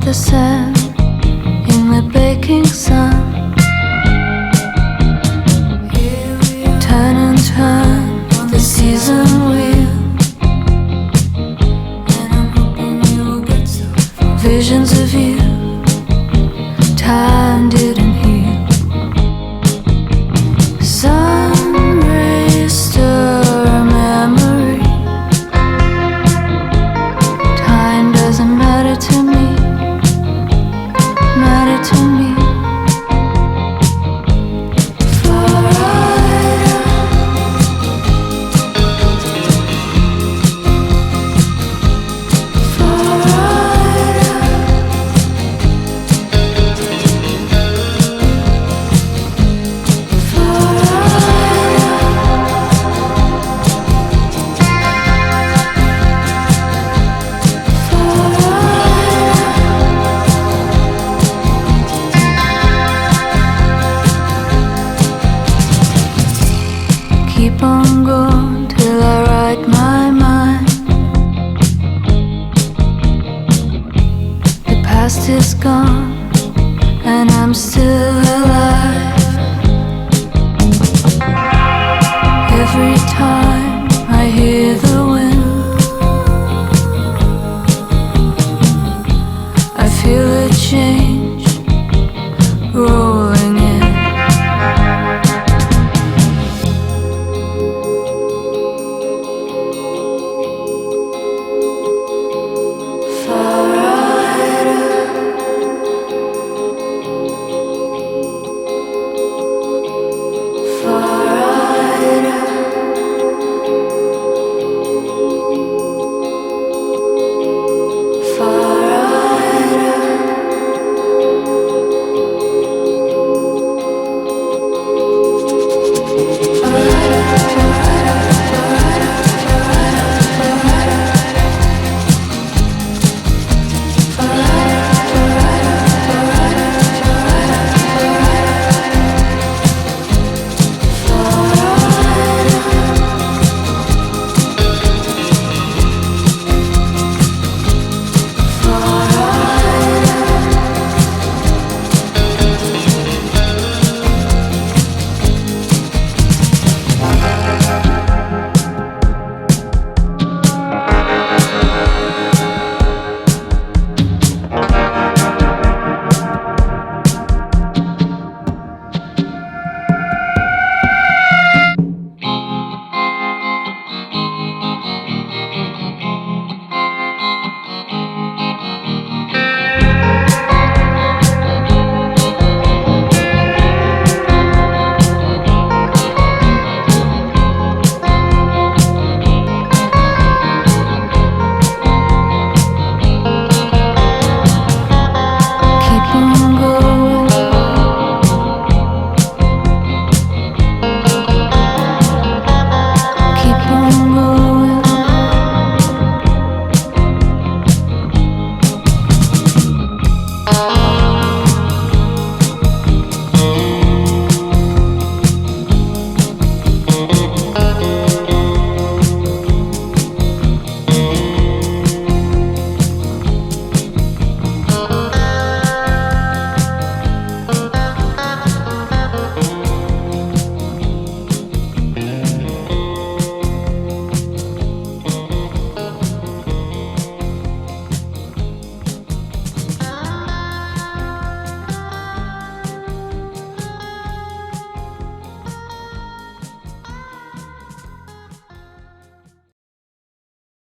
the sand in the baking sun. Turn and turn the season wheel. Visions of you, time didn't heal. Sun rays stir a memory. Time doesn't matter to me, matter to me. Keep on going till I write my mind. The past is gone and I'm still alive.